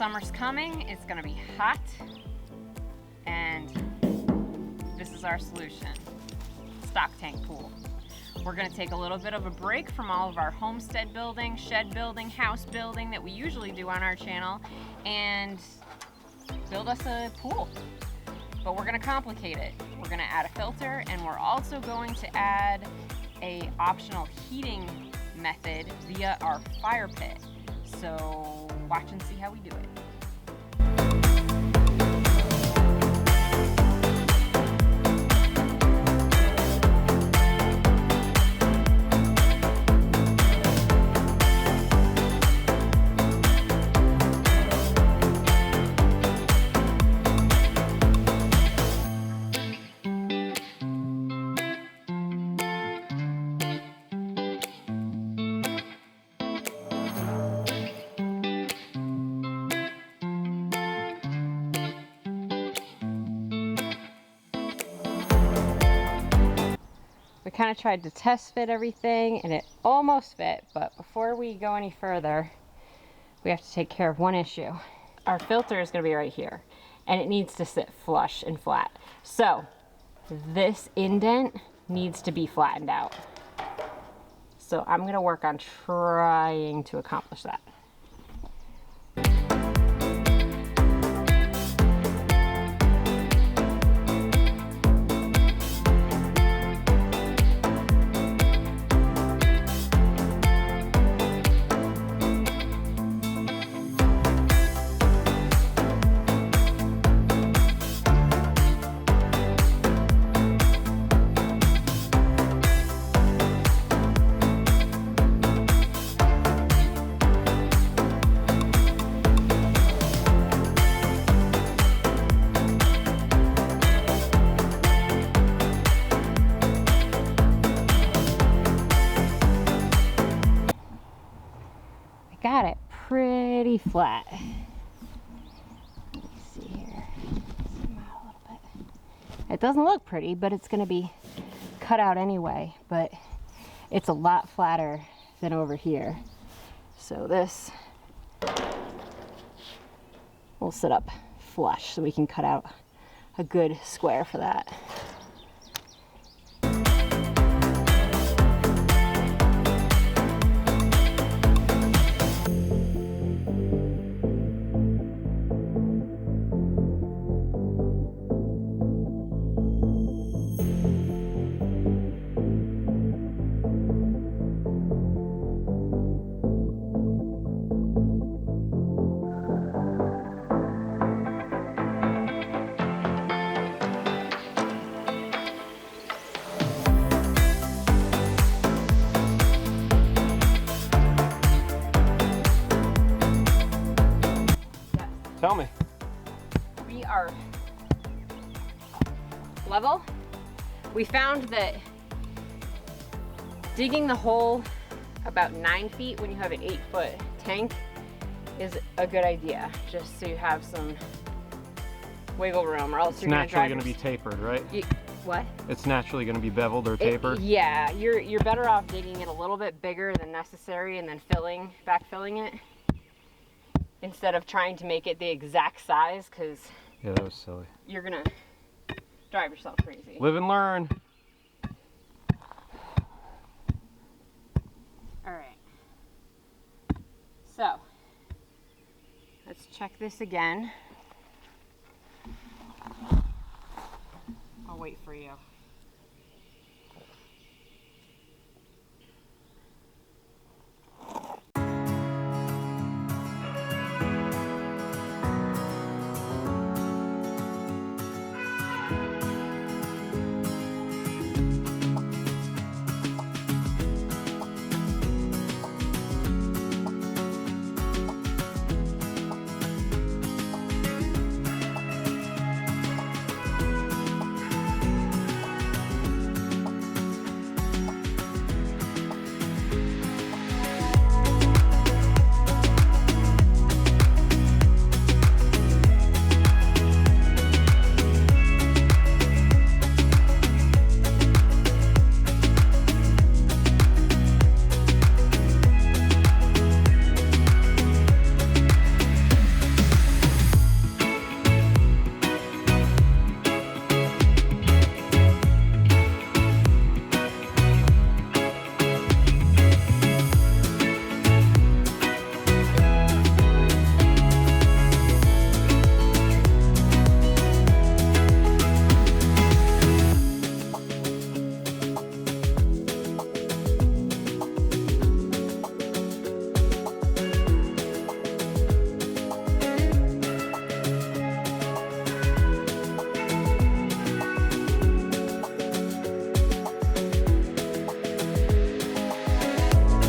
Summer's coming, it's gonna be hot, and this is our solution. Stock tank pool. We're gonna take a little bit of a break from all of our homestead building, shed building, house building that we usually do on our channel and build us a pool. But we're gonna complicate it. We're gonna add a filter, and we're also going to add a optional heating method via our fire pit. So watch and see how we do it. We kind of tried to test fit everything and it almost fit, but before we go any further, we have to take care of one issue. Our filter is going to be right here and it needs to sit flush and flat. So this indent needs to be flattened out. So I'm going to work on trying to accomplish that. Got it pretty flat. Let me see here. Zoom out a little bit. It doesn't look pretty, but it's going to be cut out anyway. But it's a lot flatter than over here. So this will sit up flush so we can cut out a good square for that. Tell me. We are level. We found that digging the hole about 9 feet when you have an 8-foot tank is a good idea, just so you have some wiggle room, or else you're naturally going to be tapered, right? What? It's naturally going to be beveled or tapered. Yeah, you're better off digging it a little bit bigger than necessary and then backfilling it, instead of trying to make it the exact size, because yeah, that was silly. You're gonna drive yourself crazy. Live and learn. All right. So let's check this again. I'll wait for you.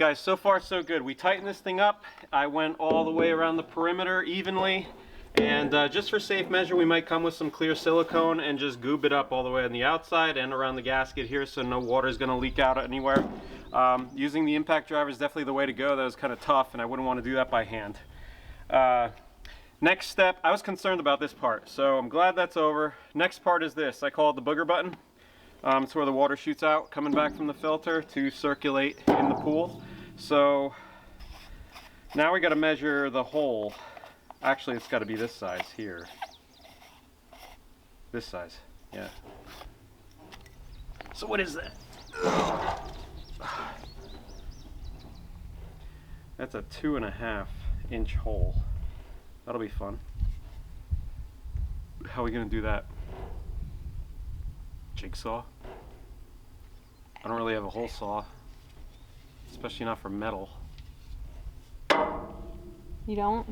guys, so far so good. We tightened this thing up. I went all the way around the perimeter evenly, and just for safe measure, we might come with some clear silicone and just goob it up all the way on the outside and around the gasket here, so no water is going to leak out anywhere. Using the impact driver is definitely the way to go. That was kind of tough, and I wouldn't want to do that by hand. Next step, I was concerned about this part, so I'm glad that's over. Next part is this. I call it the booger button. It's where the water shoots out coming back from the filter to circulate in the pool. So now we got to measure the hole. Actually, it's got to be this size here. This size, yeah. So what is that? That's a 2.5 inch hole. That'll be fun. How are we gonna do that? Jigsaw? I don't really have a hole saw, especially not for metal. You don't?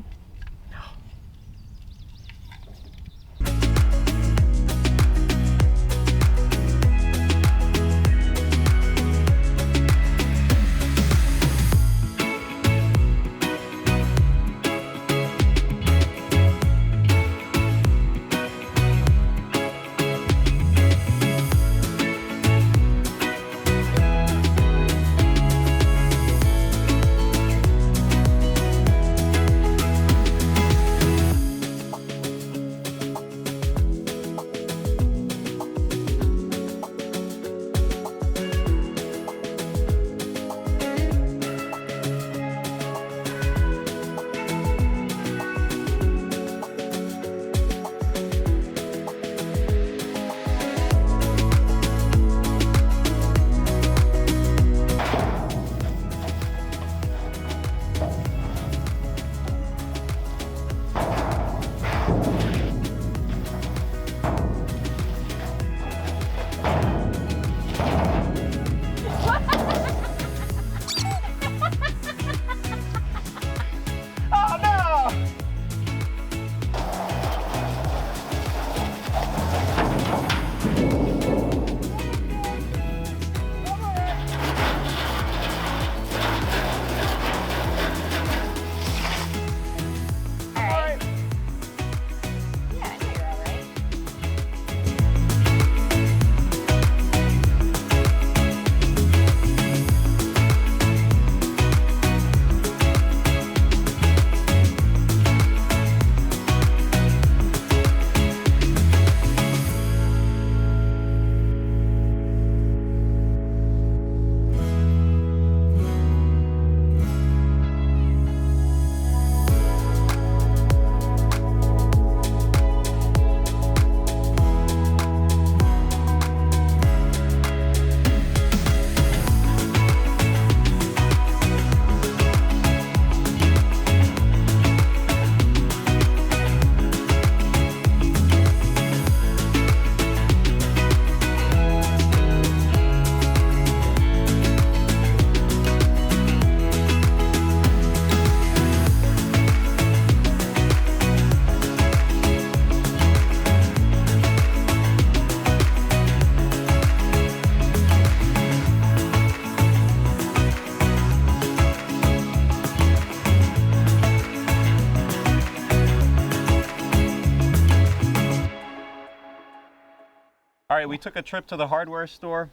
All right, we took a trip to the hardware store,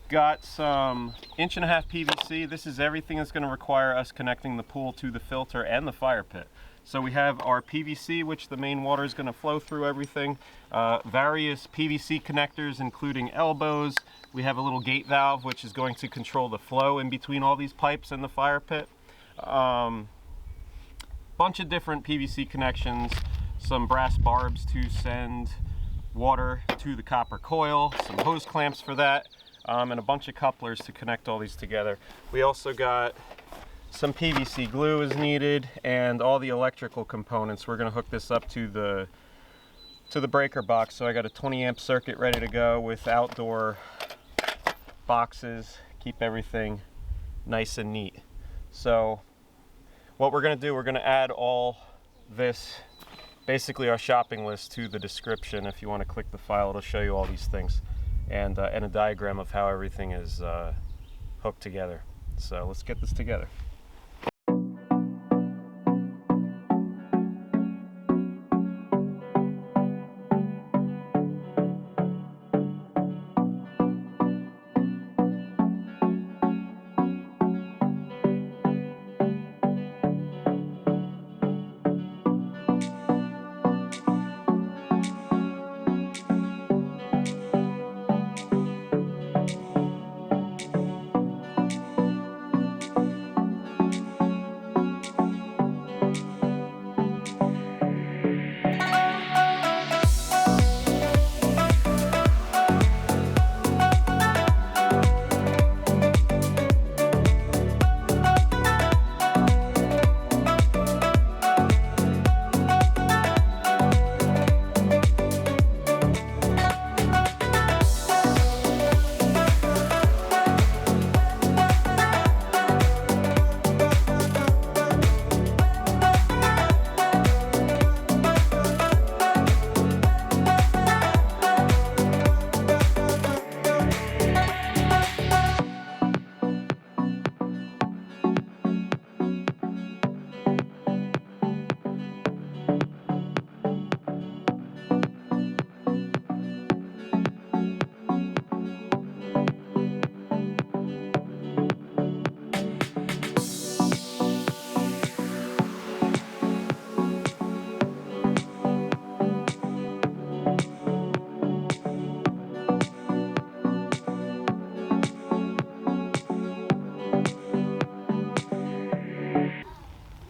got some 1.5 PVC. This is everything that's going to require us connecting the pool to the filter and the fire pit. So we have our PVC, which the main water is going to flow through everything. Various PVC connectors, including elbows. We have a little gate valve, which is going to control the flow in between all these pipes and the fire pit. Bunch of different PVC connections, some brass barbs to send water to the copper coil, some hose clamps for that, and a bunch of couplers to connect all these together. We also got some PVC glue is needed and all the electrical components. We're going to hook this up to the breaker box. So I got a 20 amp circuit ready to go with outdoor boxes, keep everything nice and neat. So what we're going to do, we're going to add all this, basically our shopping list, to the description. If you want to click the file, it'll show you all these things and a diagram of how everything is hooked together. So let's get this together.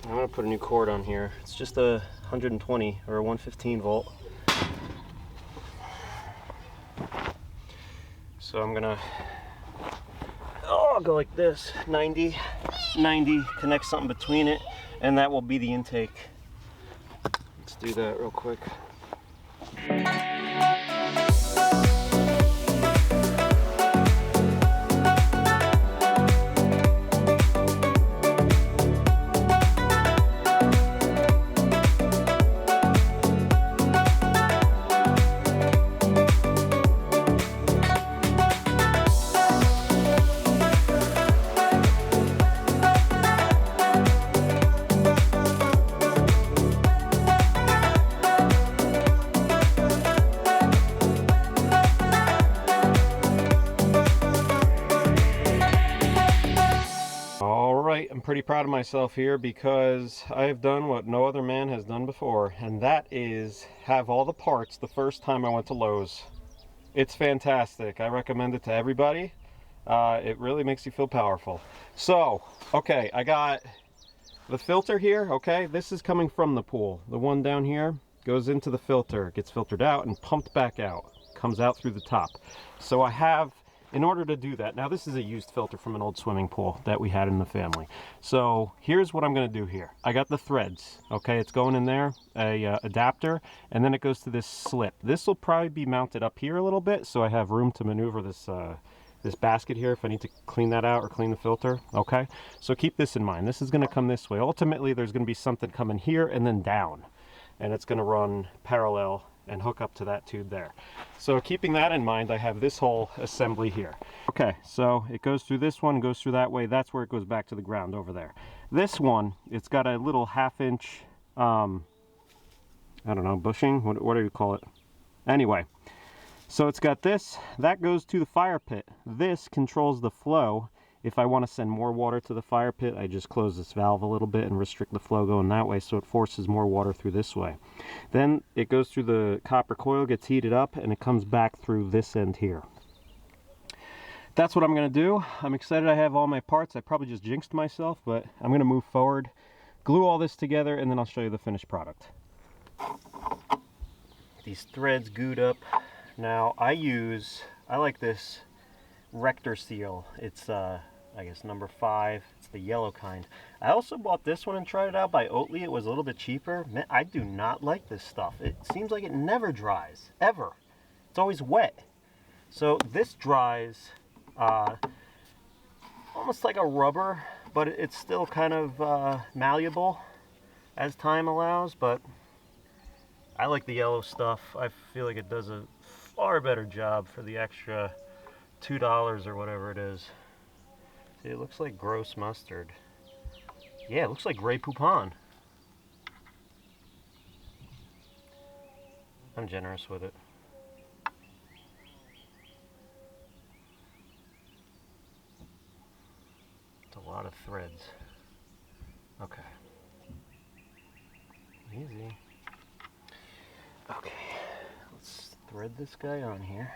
I'm gonna put a new cord on here. It's just a 120 or a 115 volt. So I'm gonna go like this, 90, connect something between it, and that will be the intake. Let's do that real quick. I'm pretty proud of myself here because I have done what no other man has done before, and that is have all the parts the first time I went to Lowe's. It's fantastic. I recommend it to everybody. It really makes you feel powerful. So, okay, I got the filter here, okay? This is coming from the pool. The one down here goes into the filter, gets filtered out and pumped back out. Comes out through the top. So I have, in order to do that, now this is a used filter from an old swimming pool that we had in the family. So here's what I'm going to do here. I got the threads, okay? It's going in there, a adapter, and then it goes to this slip. This will probably be mounted up here a little bit, so I have room to maneuver this this basket here if I need to clean that out or clean the filter, okay? So keep this in mind. This is going to come this way. Ultimately, there's going to be something coming here and then down, and it's going to run parallel and hook up to that tube there. So keeping that in mind, I have this whole assembly here. Okay, so it goes through this one, goes through that way. That's where it goes back to the ground over there. This one, it's got a little 1/2 inch, I don't know, bushing? What do you call it? Anyway, so it's got this. That goes to the fire pit. This controls the flow. If I want to send more water to the fire pit, I just close this valve a little bit and restrict the flow going that way, so it forces more water through this way. Then it goes through the copper coil, gets heated up, and it comes back through this end here. That's what I'm going to do. I'm excited I have all my parts. I probably just jinxed myself, but I'm going to move forward, glue all this together, and then I'll show you the finished product. These threads glued up. Now I like this Rector Seal. It's I guess number 5. It's the yellow kind. I also bought this one and tried it out by Oatly. It was a little bit cheaper. Man, I do not like this stuff. It seems like it never dries, ever. It's always wet. So this dries almost like a rubber, but it's still kind of malleable as time allows. But I like the yellow stuff. I feel like it does a far better job for the extra $2 or whatever it is. See, it looks like gross mustard. Yeah, it looks like Grey Poupon. I'm generous with it. It's a lot of threads. Okay. Easy. Okay, let's thread this guy on here.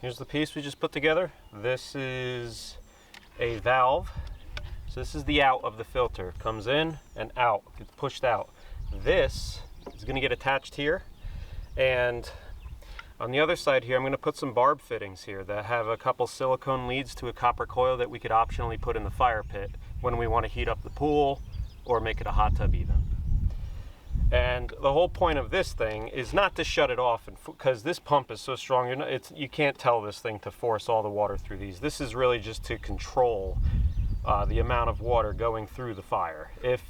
Here's the piece we just put together. This is a valve. So this is the out of the filter. Comes in and out, gets pushed out. This is gonna get attached here. And on the other side here, I'm gonna put some barb fittings here that have a couple silicone leads to a copper coil that we could optionally put in the fire pit when we wanna heat up the pool or make it a hot tub even. And the whole point of this thing is not to shut it off, because this pump is so strong, you can't tell this thing to force all the water through these. This is really just to control the amount of water going through the fire. If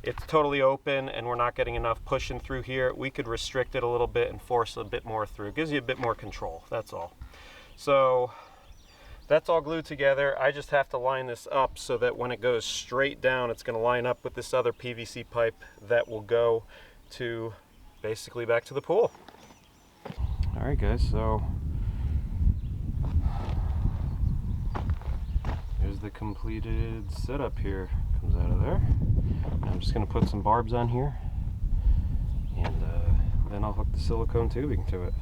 it's totally open and we're not getting enough pushing through here, we could restrict it a little bit and force a bit more through. It gives you a bit more control, that's all. So that's all glued together. I just have to line this up so that when it goes straight down, it's gonna line up with this other PVC pipe that will go to basically back to the pool. All right guys, so here's the completed setup here. Comes out of there. I'm just gonna put some barbs on here and then I'll hook the silicone tubing to it.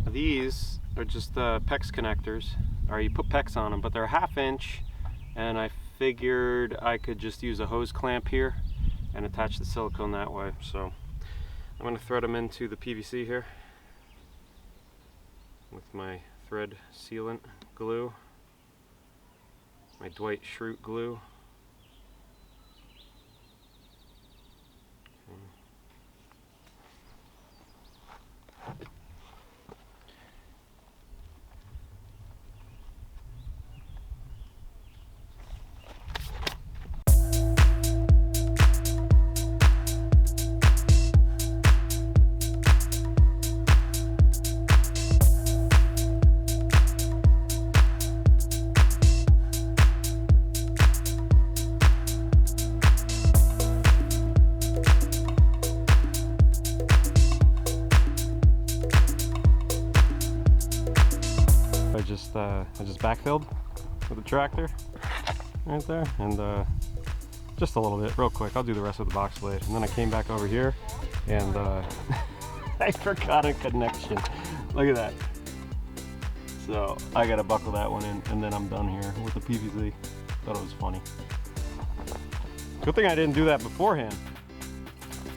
These are just PEX connectors, or you put PEX on them, but they're a 1/2 inch, and I figured I could just use a hose clamp here and attach the silicone that way. So I'm going to thread them into the PVC here with my thread sealant glue, my Dwight Schrute glue. I just backfilled with the tractor right there, and just a little bit, real quick. I'll do the rest with the box blade, and then I came back over here, and I forgot a connection. Look at that. So I gotta buckle that one in, and then I'm done here with the PVC. Thought it was funny. Good thing I didn't do that beforehand.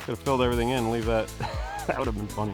Could have filled everything in and leave that. That would have been funny.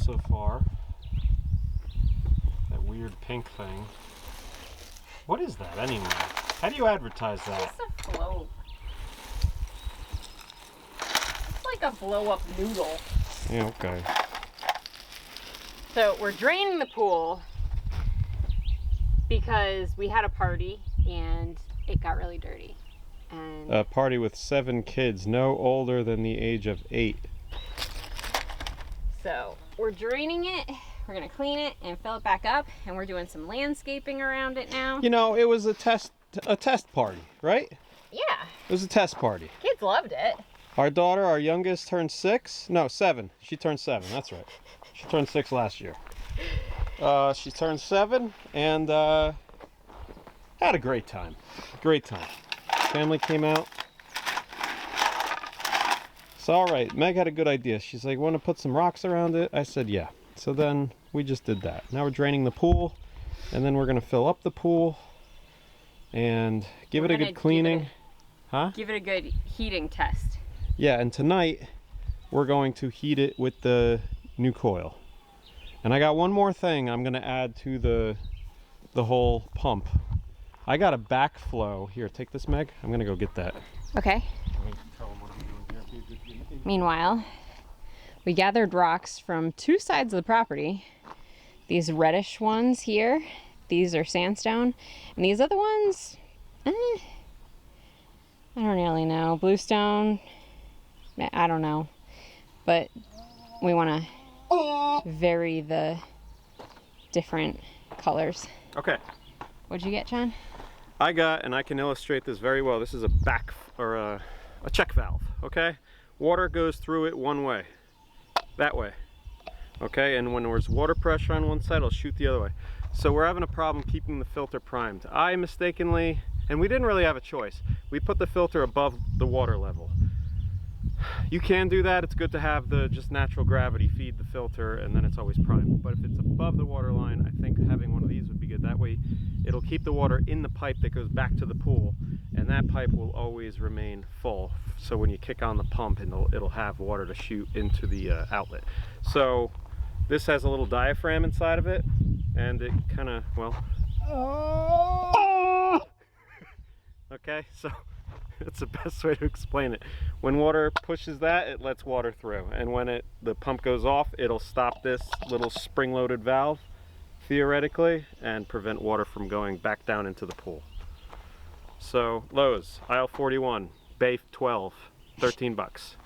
so far. That weird pink thing. What is that anyway? How do you advertise that? It's a float. It's like a blow-up noodle. Yeah, okay. So we're draining the pool because we had a party and it got really dirty. And A party with 7 kids, no older than the age of 8. so we're draining it. We're gonna clean it and fill it back up, and we're doing some landscaping around it now. You know, it was a test party, right? Yeah, It was a test party. kids loved it. Our daughter, our youngest, turned 6. No, 7. She turned 7. That's right. She turned 6 last year. She turned 7 and had a great time. Great time. Family came out. It's all right. Meg had a good idea. She's like, want to put some rocks around it? I said, yeah. So then we just did that. Now we're draining the pool, and then we're going to fill up the pool and give it a good cleaning. Give it a good heating test. Yeah, and tonight we're going to heat it with the new coil. And I got one more thing I'm going to add to the whole pump. I got a backflow. Here, take this, Meg. I'm going to go get that. Okay. Meanwhile, we gathered rocks from 2 sides of the property. These reddish ones here, these are sandstone. And these other ones, I don't really know. Bluestone, I don't know. But we want to vary the different colors. Okay. What'd you get, John? I got, and I can illustrate this very well, this is a a check valve, okay? Water goes through it one way, that way, okay? And when there's water pressure on one side, it'll shoot the other way. So we're having a problem keeping the filter primed. I mistakenly, and we didn't really have a choice, we put the filter above the water level. You can do that. It's good to have the just natural gravity feed the filter, and then it's always primed. But if it's above the water line, I think having one of these would be good. That way it'll keep the water in the pipe that goes back to the pool, and that pipe will always remain full. So when you kick on the pump, it'll have water to shoot into the outlet. So this has a little diaphragm inside of it, and it kind of, well, okay, so that's the best way to explain it. When water pushes that, it lets water through, and when the pump goes off, it'll stop this little spring-loaded valve theoretically and prevent water from going back down into the pool. So Lowe's, aisle 41, bay 12, 13 bucks.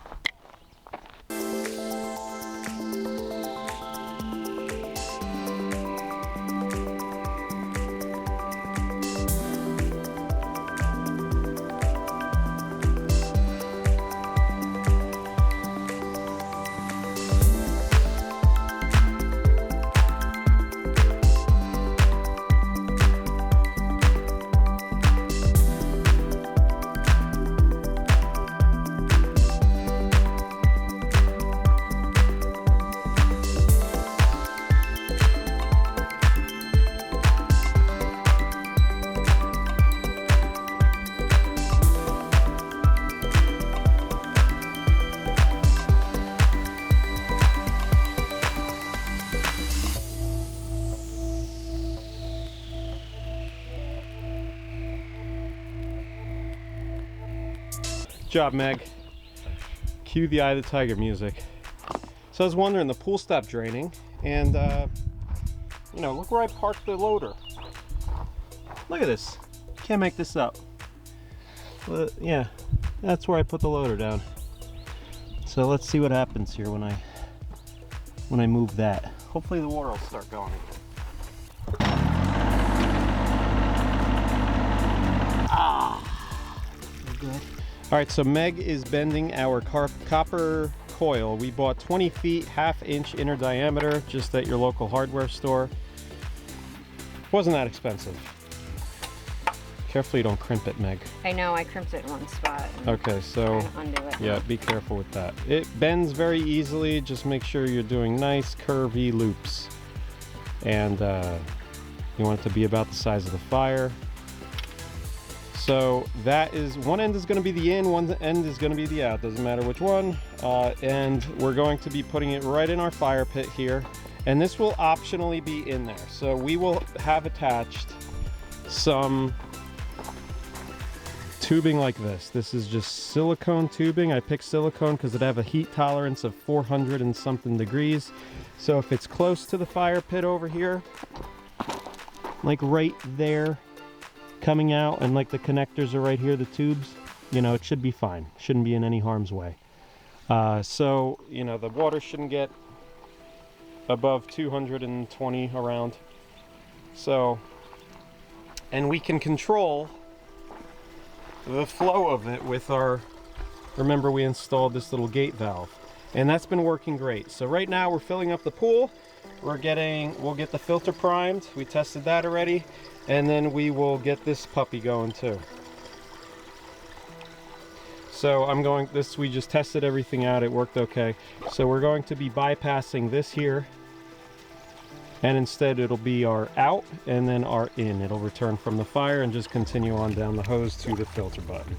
Good job, Meg. Cue the Eye of the Tiger music. So I was wondering, the pool stopped draining, and you know, look where I parked the loader. Look at this. Can't make this up. Yeah, that's where I put the loader down. So let's see what happens here when I move that. Hopefully the water will start going again. Good. All right, so Meg is bending our copper coil. We bought 20 feet, 1/2 inch inner diameter, just at your local hardware store. Wasn't that expensive. Carefully you don't crimp it, Meg. I know, I crimped it in one spot. Okay, so Undo it. yeah, be careful with that. It bends very easily. Just make sure you're doing nice curvy loops. And you want it to be about the size of the fire. So that is, one end is going to be the in, one end is going to be the out, doesn't matter which one. And we're going to be putting it right in our fire pit here. And this will optionally be in there. So we will have attached some tubing like this. This is just silicone tubing. I picked silicone because it have a heat tolerance of 400 and something degrees. So if it's close to the fire pit over here, like right there, coming out, and like the connectors are right here, the tubes, you know, it should be fine. Shouldn't be in any harm's way. So, you know, the water shouldn't get above 220 around. So, and we can control the flow of it with our, remember we installed this little gate valve, and that's been working great. So right now we're filling up the pool. We'll get the filter primed. We tested that already. And then we will get this puppy going too. So we just tested everything out. It worked okay. So we're going to be bypassing this here. And instead it'll be our out and then our in. It'll return from the fire and just continue on down the hose to the filter button.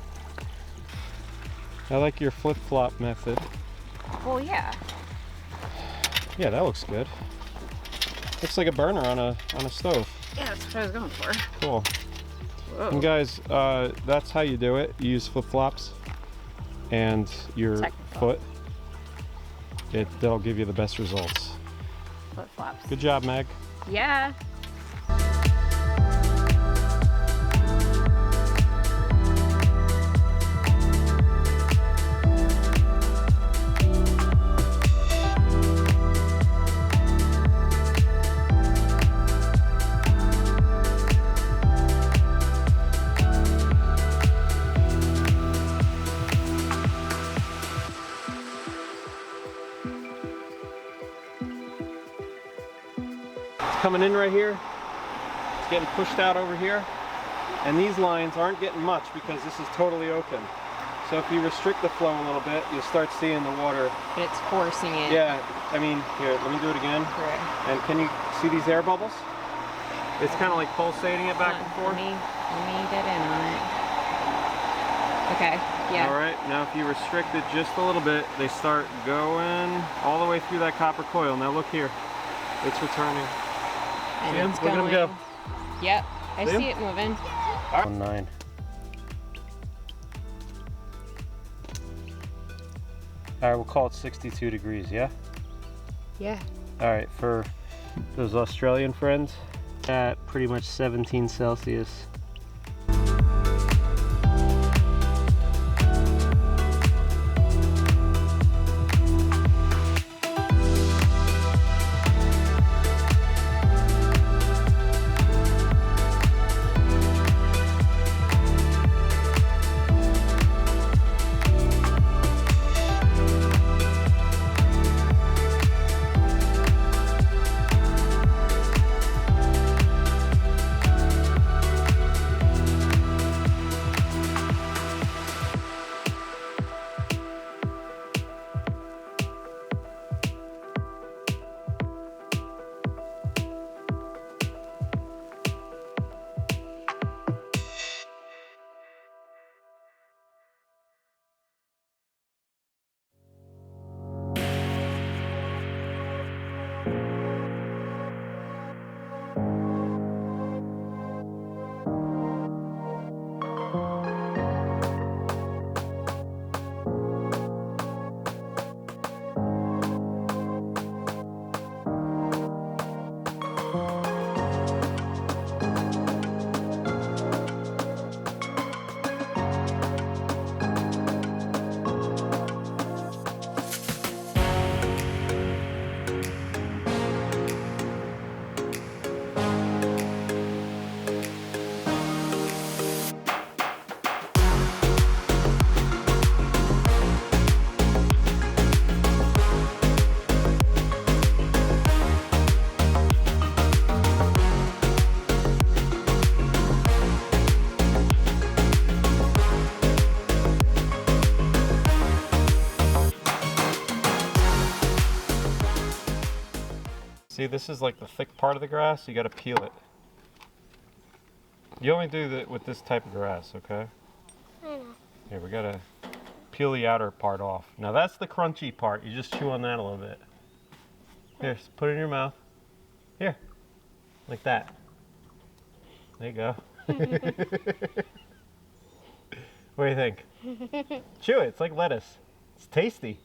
I like your flip-flop method. Well, yeah. Yeah, that looks good. Looks like a burner on a stove. Yeah, that's what I was going for. Cool. Whoa. And guys, that's how you do it. You use flip-flops and your foot. That'll give you the best results. Flip-flops. Good job, Meg. Yeah. Coming in right here, it's getting pushed out over here, and these lines aren't getting much because this is totally open. So if you restrict the flow a little bit, you'll start seeing the water. And it's forcing it. Yeah, I mean, here, let me do it again. Right. And can you see these air bubbles? It's kind of like pulsating it back and forth. Let me get in on it. Okay, yeah. All right, now if you restrict it just a little bit, they start going all the way through that copper coil. Now look here, it's returning. And it's Look at going. them go. Yep, I see it moving. 9. All right, we'll call it 62 degrees, yeah? Yeah. All right, for those Australian friends, at pretty much 17 Celsius. See, this is like the thick part of the grass. You got to peel it. You only do that with this type of grass, okay? I know. Here, we gotta peel the outer part off. Now that's the crunchy part. You just chew on that a little bit. Here, put it in your mouth. Here, like that. There you go. What do you think? Chew it. It's like lettuce. It's tasty.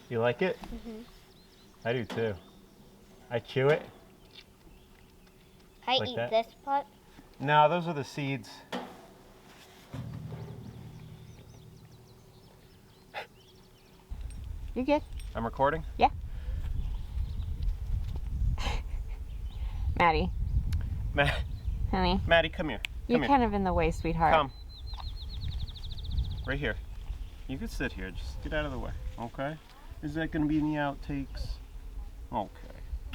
You like it? I do too. I chew it. I Like eat that? this part. No, those are the seeds. You good? I'm recording? Yeah. Maddie, honey, Maddie, come here. you're Come here. kind of in the way, sweetheart. Come. Right here. You can sit here. Just get out of the way. Okay? Is that going to be in the outtakes? Okay.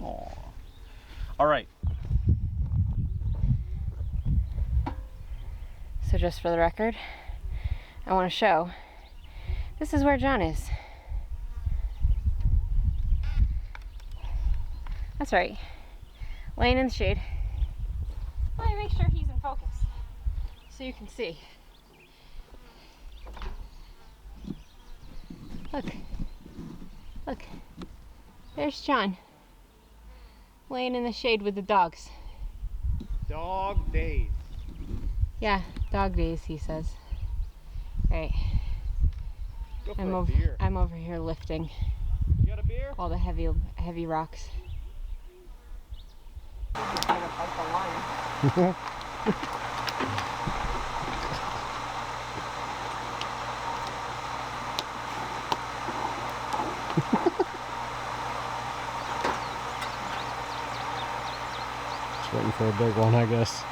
Aw. All right. So just for the record, I want to show, this is where John is. That's right. Laying in the shade. Let me make sure he's in focus so you can see. Look. Look. There's John. Laying in the shade with the dogs. Dog days. Yeah, dog days, he says. Right. Go for I'm a beer. I'm over here lifting You got a beer? all the heavy rocks. Just waiting for a big one, I guess.